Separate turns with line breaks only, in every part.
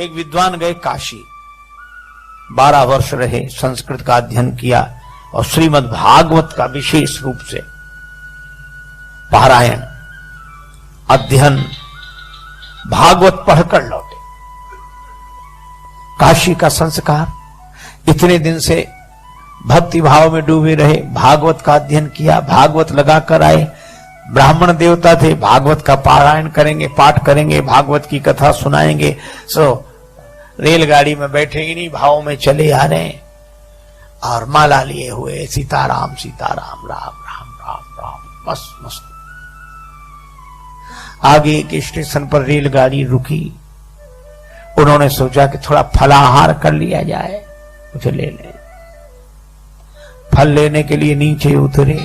एक विद्वान गए काशी, 12 वर्ष रहे, संस्कृत का अध्ययन किया और श्रीमद् भागवत का विशेष रूप से पारायण अध्ययन भागवत पढ़कर लौटे। काशी का संस्कार, इतने दिन से भक्ति भाव में डूबे रहे, भागवत का अध्ययन किया, भागवत लगाकर आए, ब्राह्मण देवता थे, भागवत का पारायण करेंगे, पाठ करेंगे, भागवत की कथा सुनाएंगे। रेलगाड़ी में बैठे इन्हीं भाव में चले आ रहे हैं और माला लिए हुए सीताराम सीताराम राम राम राम राम, मस्त मस्त। आगे एक स्टेशन पर रेलगाड़ी रुकी, उन्होंने सोचा कि थोड़ा फलाहार कर लिया जाए, कुछ ले लें। फल लेने के लिए नीचे उतरे,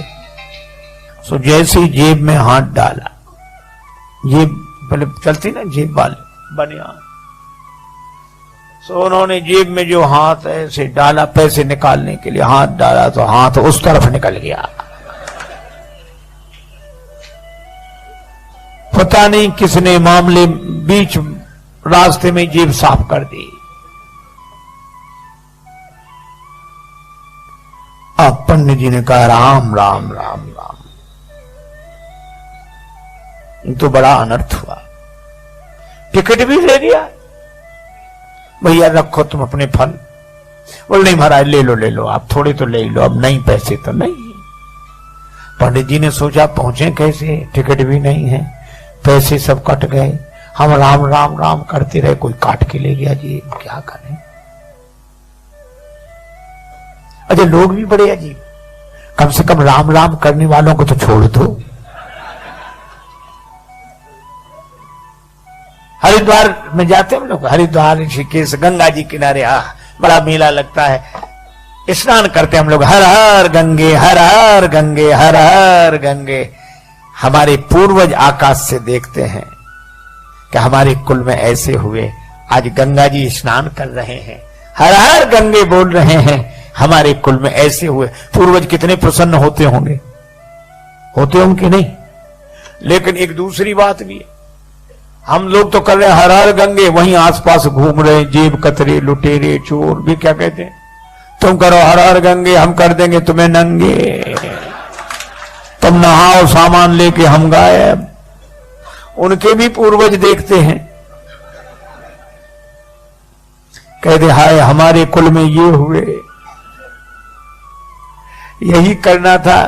सो जैसे ही जेब में हाथ डाला, जेब पहले चलती ना जेब वाले बनियान, सो उन्होंने जेब में जो हाथ ऐसे डाला, पैसे निकालने के लिए हाथ डाला तो हाथ उस तरफ निकल गया। पता नहीं किसने मामले बीच रास्ते में जेब साफ कर दी। अब पंडित जी ने कहा राम राम राम राम, तो बड़ा अनर्थ हुआ। टिकट भी ले लिया, भैया रखो तुम अपने फल। बोल नहीं महाराज ले लो आप, थोड़े तो ले लो, अब नहीं पैसे तो नहीं। पंडित जी ने सोचा पहुंचे कैसे, टिकट भी नहीं है, पैसे सब कट गए, हम राम राम राम करते रहे, कोई काट के ले गया जी, क्या करें। अच्छा लोग भी बड़े अजीब, कम से कम राम राम करने वालों को तो छोड़ दो। हरिद्वार में जाते हम लोग, हरिद्वार ऋषिकेश गंगा जी किनारे, बड़ा मेला लगता है, स्नान करते हम लोग, हर हर गंगे हर हर गंगे हर हर गंगे। हमारे पूर्वज आकाश से देखते हैं कि हमारे कुल में ऐसे हुए, आज गंगा जी स्नान कर रहे हैं, हर हर गंगे बोल रहे हैं, हमारे कुल में ऐसे हुए। पूर्वज कितने प्रसन्न होते होंगे कि नहीं। लेकिन एक दूसरी बात भी है, हम लोग तो कर रहे हैं हर हर गंगे, वहीं आसपास घूम रहे हैं जेब कतरे लुटेरे चोर भी, क्या कहते हैं, तुम करो हर हर गंगे, हम कर देंगे तुम्हें नंगे, तुम नहाओ सामान लेके हम गायब। उनके भी पूर्वज देखते हैं, कहते हाय हमारे कुल में ये हुए। यही करना था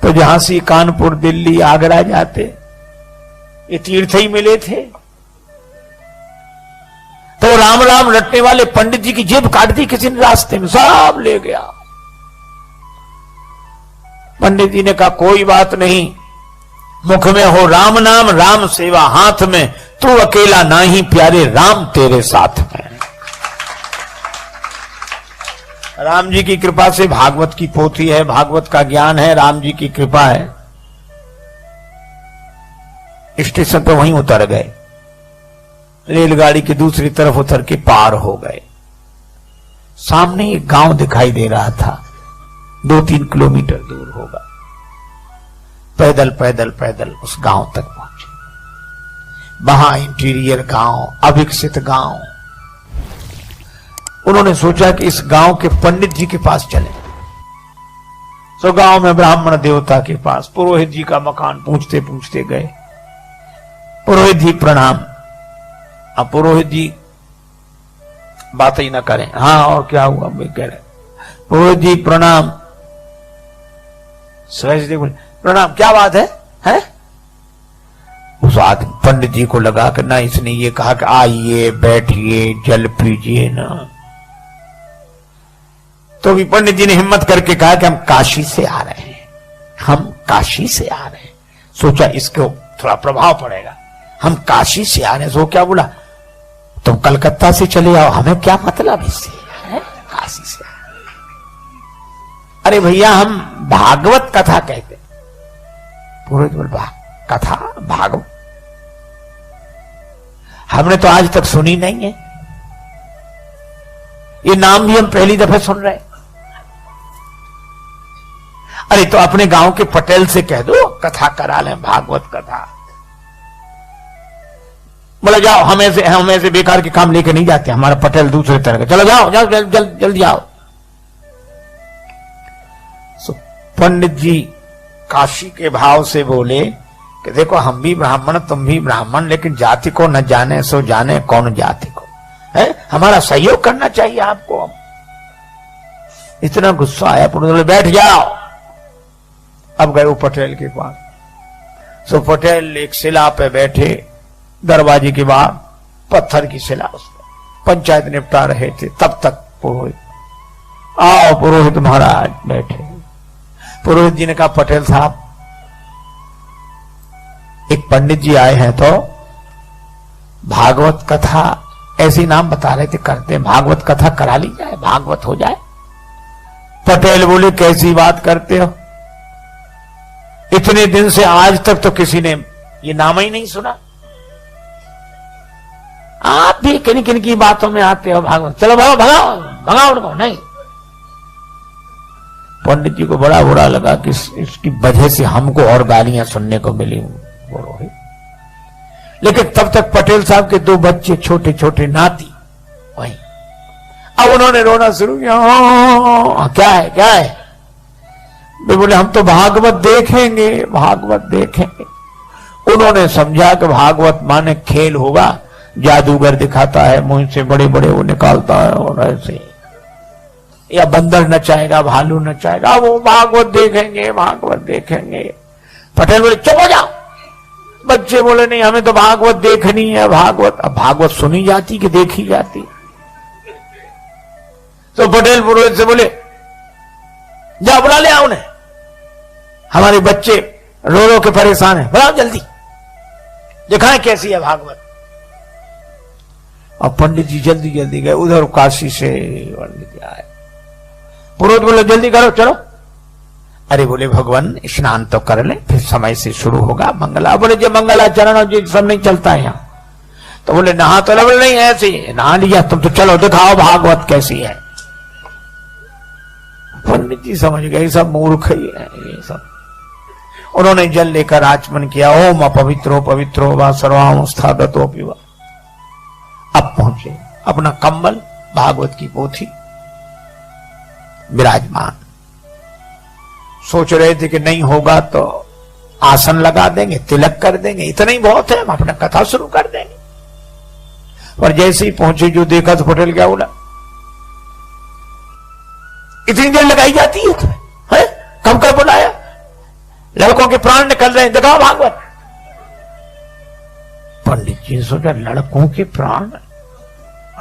तो झांसी कानपुर दिल्ली आगरा जाते, ये तीर्थ ही मिले थे। तो राम राम रटने वाले पंडित जी की जेब काट दी किसी ने रास्ते में, सब ले गया। पंडित जी ने कहा कोई बात नहीं, मुख में हो राम नाम राम सेवा हाथ में, तू अकेला नाही प्यारे राम तेरे साथ में। राम जी की कृपा से भागवत की पोथी है, भागवत का ज्ञान है, राम जी की कृपा है। स्टेशन पर वहीं उतर गए, रेलगाड़ी की दूसरी तरफ उतर के पार हो गए। सामने एक गांव दिखाई दे रहा था, 2-3 किलोमीटर दूर होगा। पैदल पैदल पैदल उस गांव तक पहुंचे। वहां इंटीरियर गांव, अविकसित गांव। उन्होंने सोचा कि इस गांव के पंडित जी के पास चले। सो गांव में ब्राह्मण देवता के पास पुरोहित जी का मकान पूछते पूछते गए। पुरोहित जी प्रणाम। अब पुरोहित जी बात ही ना करें, हाँ और क्या हुआ कह रहे, पुरोहित जी प्रणाम। सहज बोले प्रणाम, क्या बात है? उस आदमी पंडित जी को लगा कि ना इसने ये कहा कि आइए बैठिए जल पीजिए ना, तो भी पंडित जी ने हिम्मत करके कहा कि हम काशी से आ रहे हैं, हम काशी से आ रहे हैं। सोचा इसको थोड़ा प्रभाव पड़ेगा, हम काशी से आ रहे हैं। सो क्या बोला, तुम कलकत्ता से चले आओ, हमें क्या मतलब इससे, काशी से। अरे भैया हम भागवत कथा कहते। पुरोहित बोल कथा भागवत हमने तो आज तक सुनी नहीं है, ये नाम भी हम पहली दफे सुन रहे हैं। अरे तो अपने गांव के पटेल से कह दो कथा करा लें, भागवत कथा। बोला जाओ, हम ऐसे बेकार के काम लेके नहीं जाते, हमारा पटेल दूसरे तरह का, चलो जाओ जाओ जल्दी जाओ। पंडित जी काशी के भाव से बोले कि देखो हम भी ब्राह्मण तुम भी ब्राह्मण, लेकिन जाति को न जाने सो जाने कौन जाति को है, हमारा सहयोग करना चाहिए आपको। इतना गुस्सा आया, बोले बैठ जाओ। अब गए वो पटेल के पास। सो पटेल एक शिला पे बैठे, दरवाजे के बाहर पत्थर की शिला, उसमें पंचायत निपटा रहे थे। तब तक पुरोहित, आओ पुरोहित महाराज बैठे। पुरोहित जी ने कहा पटेल साहब, एक पंडित जी आए हैं तो भागवत कथा, ऐसी नाम बता रहे थे करते, भागवत कथा करा ली जाए, भागवत हो जाए। पटेल बोले कैसी बात करते हो, इतने दिन से आज तक तो किसी ने ये नाम ही नहीं सुना, आप भी किन किन की बातों में आते हो भागवत, चलो भगाओ भगाओ भगाओ उनको। नहीं, पंडित जी को बड़ा बुरा लगा कि इसकी वजह से हमको और गालियां सुनने को मिली। लेकिन तब तक पटेल साहब के दो बच्चे छोटे छोटे नाती वहीं, अब उन्होंने रोना शुरू किया। क्या है क्या है? वे बोले हम तो भागवत देखेंगे, भागवत देखेंगे। उन्होंने समझा कि भागवत माने खेल होगा, जादूगर दिखाता है, मुंह से बड़े बड़े वो निकालता है और ऐसे, या बंदर नचाएगा, भालू नचाएगा, वो भागवत देखेंगे, भागवत देखेंगे। पटेल बोले चुप हो जाओ। बच्चे बोले नहीं, हमें तो भागवत देखनी है, भागवत। अब भागवत सुनी जाती कि देखी जाती? तो पटेल पुरोहित से बोले जाओ बुला ले आओ उन्हें, हमारे बच्चे रो रो के परेशान है, बुलाओ जल्दी, दिखाएं कैसी है भागवत। और पंडित जी जल्दी जल्दी गए, उधर काशी से पंडित जी आए। पुरोहित बोले जल्दी करो चलो। अरे बोले भगवान स्नान तो कर ले, फिर समय से शुरू होगा मंगला। बोले जो मंगलाचरण और जो सब नहीं चलता है यहाँ। तो बोले नहा तो बोले नहीं, ऐसे नहा लिया तुम तो, चलो दिखाओ भागवत कैसी है। पंडित जी समझ गए सब मूर्ख ही है ये सब। उन्होंने जल लेकर आचमन किया, ओम अपवित्रो पवित्रो वा सर्वावस्थागतो पिवा। अब पहुंचे, अपना कंबल भागवत की पोथी विराजमान। सोच रहे थे कि नहीं होगा तो आसन लगा देंगे, तिलक कर देंगे, इतना ही बहुत है, हम अपना कथा शुरू कर देंगे। पर जैसे ही पहुंचे जो देखा तो पटेल क्या बोला, इतनी देर लगाई जाती है? कब कब बुलाया, लड़कों के प्राण निकल रहे हैं, दिखाओ भागवत। पंडित जी ने सोचा लड़कों के प्राण,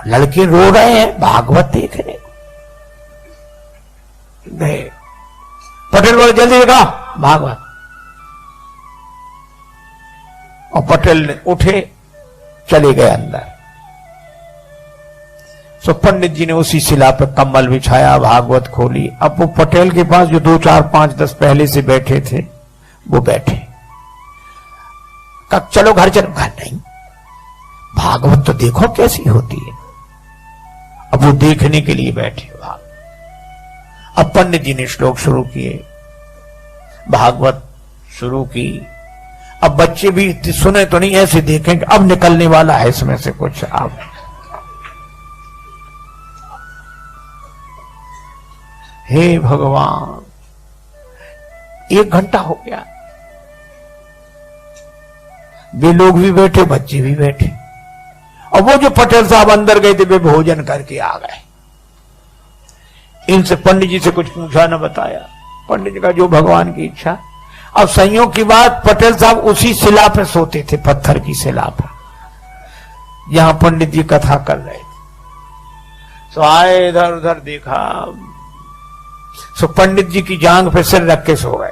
लड़के रो रहे हैं भागवत देखने को। पटेल बोले जल्दी दिखाओ भागवत। और पटेल ने उठे, चले गए अंदर। सो पंडित जी ने उसी शिला पर कम्बल बिछाया, भागवत खोली। अब वो पटेल के पास जो 2 4 5 10 पहले से बैठे थे वो बैठे। कब चलो घर चलो, घर नहीं, भागवत तो देखो कैसी होती है। अब वो देखने के लिए बैठे। अब पंडित जी ने श्लोक शुरू किए, भागवत शुरू की। अब बच्चे भी सुने तो नहीं, ऐसे देखेंगे अब निकलने वाला है इसमें से कुछ। अब हे भगवान, 1 घंटा हो गया, वे लोग भी बैठे, बच्चे भी बैठे। और वो जो पटेल साहब अंदर गए थे वे भोजन करके आ गए। इनसे पंडित जी से कुछ पूछा न बताया, पंडित जी का जो भगवान की इच्छा। अब संयोग की बात, पटेल साहब उसी शिला पे सोते थे, पत्थर की शिला पर, जहां पंडित जी कथा कर रहे थे। सो आए, इधर उधर देखा, सो पंडित जी की जांग पे सिर रख के सो गए।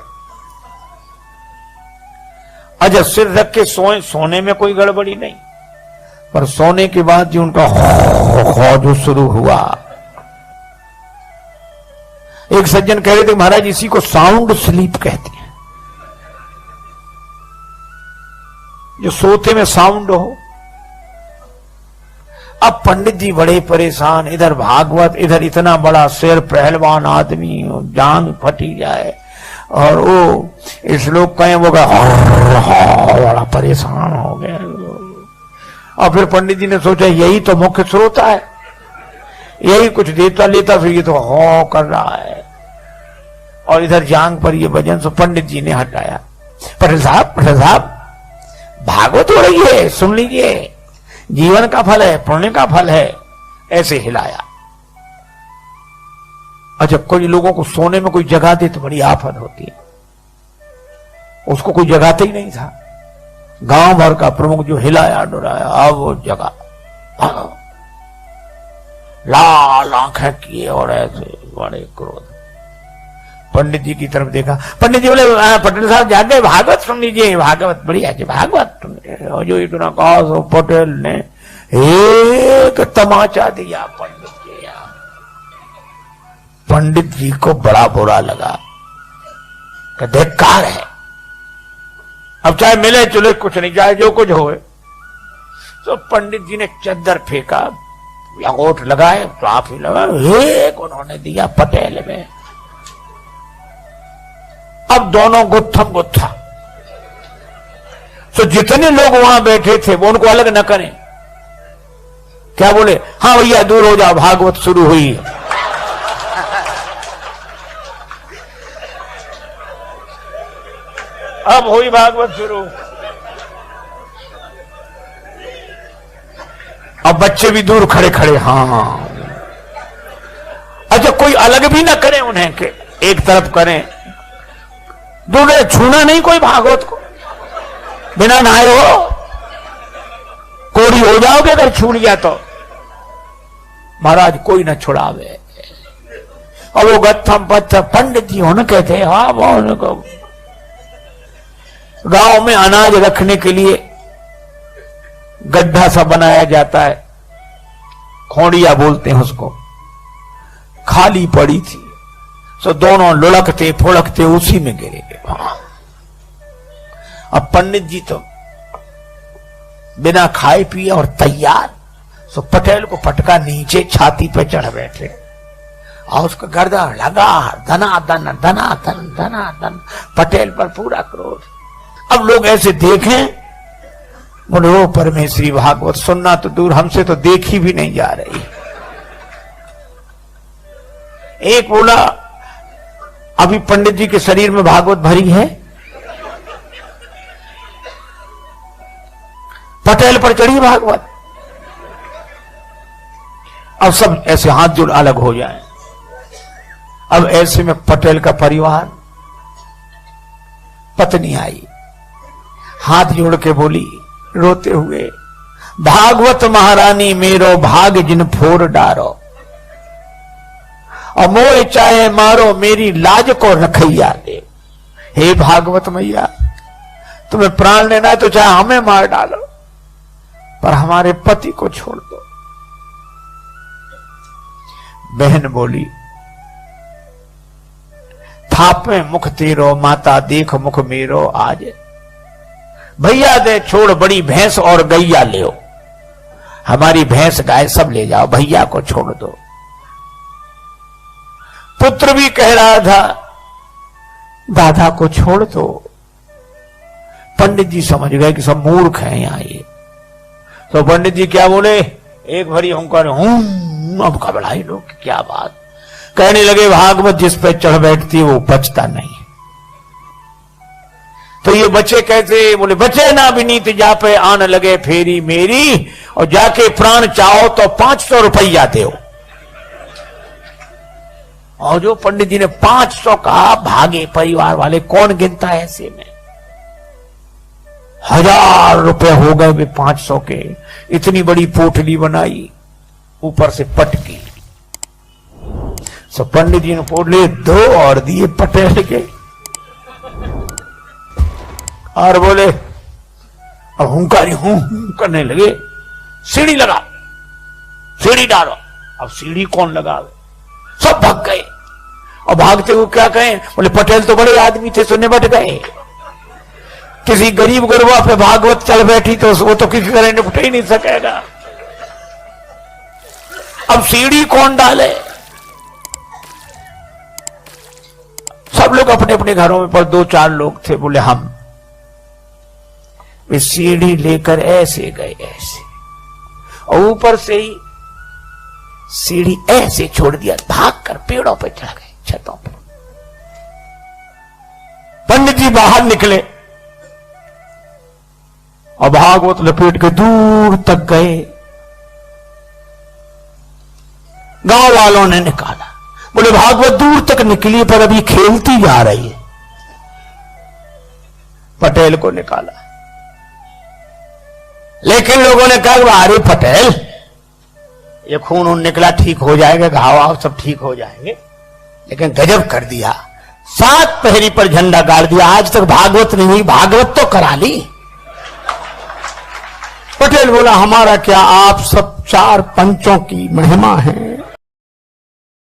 अच्छा, सिर रख के सोए, सोने में कोई गड़बड़ी नहीं, पर सोने के बाद जो उनका जो शुरू हुआ। एक सज्जन कह रहे थे महाराज इसी को साउंड स्लीप कहते हैं, जो सोते में साउंड हो। अब पंडित जी बड़े परेशान, इधर भागवत, इधर इतना बड़ा सिर, पहलवान आदमी, जांग फटी जाए, और वो श्लोक कहें वो बड़ा परेशान हो गया। और फिर पंडित जी ने सोचा यही तो मुख्य स्रोत है, यही कुछ देता लेता फिर ये तो हो कर रहा है। और इधर जांग पर ये भजन सो पंडित जी ने हटाया। पटेल साहब भागवत हो रही है, सुन लीजिए, जीवन का फल है, पुण्य का फल है। ऐसे हिलाया। अच्छा, कोई लोगों को सोने में कोई जगा दे तो बड़ी आफत होती है, उसको कोई जगाते ही नहीं था। गांव भर का प्रमुख जो हिलाया डुराया, अब वो जगा, लाल आंखें किए और ऐसे बड़े क्रोध। पंडित जी की तरफ देखा, पंडित जी बोले पटेल साहब जागे, भागवत सुन लीजिए, भागवत बढ़िया है, भागवत सुन। और जो इतना कहा सो पटेल ने एक तमाचा दिया पंडित जी। पंडित जी को बड़ा बुरा लगा, धिक्कार है, अब चाहे मिले चले कुछ नहीं, चाहे जो कुछ होए। तो पंडित जी ने चद्दर फेंका, लंगोट लगाए, साफ ही लगा, एक उन्होंने दिया पटेल में। अब दोनों गुत्थम गुत्था। तो जितने लोग वहां बैठे थे वो उनको अलग न करें, क्या बोले, हाँ भैया दूर हो जाओ, भागवत शुरू हुई है। अब हुई भागवत शुरू। अब बच्चे भी दूर खड़े खड़े, हाँ। अच्छा, कोई अलग भी ना करे उन्हें के एक तरफ करें, दूर छूना नहीं कोई भागवत को, बिना नहाए हो कोड़ी हो जाओगे अगर छू लिया तो। महाराज कोई न छुड़ावे। और वो गत्थम पत्थर पंडित जी होने कहते, हाँ वो गांव में अनाज रखने के लिए गड्ढा सा बनाया जाता है, खोड़िया बोलते हैं उसको, खाली पड़ी थी। सो दोनों लुढ़कते फुड़कते उसी में गिरे। अब पंडित जी तो बिना खाए पिए और तैयार, सो पटेल को पटका नीचे छाती पे चढ़ बैठे और उसका गर्दन लगा, धनाधन धनाधन धनाधन, पटेल पर पूरा क्रोध। अब लोग ऐसे देखें, बोले ओ परमेश्वरी, भागवत सुनना तो दूर, हमसे तो देखी भी नहीं जा रही। एक बोला अभी पंडित जी के शरीर में भागवत भरी है, पटेल पर चढ़ी भागवत। अब सब ऐसे हाथ जोड़ अलग हो जाएं। अब ऐसे में पटेल का परिवार, पत्नी आई, हाथ जोड़ के बोली रोते हुए, भागवत महारानी मेरो भाग जिन फोर डारो, और मोह चाहे मारो मेरी लाज को रखैया दे। हे भागवत मैया, तुम्हें प्राण लेना है तो चाहे हमें मार डालो, पर हमारे पति को छोड़ दो। बहन बोली, थापे मुख तेरो माता देख मुख मेरो आज, भैया दे छोड़ बड़ी भैंस और गैया ले, हमारी भैंस गाय सब ले जाओ, भैया को छोड़ दो। पुत्र भी कह रहा था दादा को छोड़ दो। पंडित जी समझ गए कि सब मूर्ख हैं यहां ये। तो पंडित जी क्या बोले, एक भरी हुंकार, अब घबराई लोग, क्या बात। कहने लगे भागवत जिस पे चढ़ बैठती है वो बचता नहीं। तो ये बचे कैसे, बोले बचे ना विनीत जा पे आन लगे फेरी मेरी, और जाके प्राण चाहो तो 500 रुपया दो। और जो पंडित जी ने 500 कहा, भागे परिवार वाले, कौन गिनता है ऐसे में। 1000 रुपए हो गए वे 500 के। इतनी बड़ी पोटली बनाई, ऊपर से पटकी। सो पंडित जी ने पोटली 2 और दिए पटेल के, और बोले, और हुंकारी हूं करने लगे, सीढ़ी लगा, सीढ़ी डालो। अब सीढ़ी कौन लगावे, सब भाग गए। और भागते हुए क्या कहें, बोले पटेल तो बड़े आदमी थे, सुनने बैठ गए। किसी गरीब गुरबा पे भागवत चल बैठी तो वो तो किसी तरह निपट ही नहीं सकेगा। अब सीढ़ी कौन डाले, सब लोग अपने अपने घरों में, पर 2-4 लोग थे, बोले हम। वे सीढ़ी लेकर ऐसे गए, ऐसे और ऊपर से ही सीढ़ी ऐसे छोड़ दिया, भागकर पेड़ों पे चढ़ गए, छतों पे। पंडित जी बाहर निकले और भागवत लपेट के दूर तक गए। गांव वालों ने निकाला, बोले भागवत दूर तक निकली पर अभी खेलती जा रही है। पटेल को निकाला, लेकिन लोगों ने कहा अरे पटेल, ये खून उन निकला, ठीक हो जाएगा, घाव सब ठीक हो जाएंगे। लेकिन गजब कर दिया, 7 पहरी पर झंडा गाड़ दिया। आज तक भागवत नहीं हुई, भागवत तो करा ली। पटेल बोला हमारा क्या, आप सब 4 पंचों की महिमा है।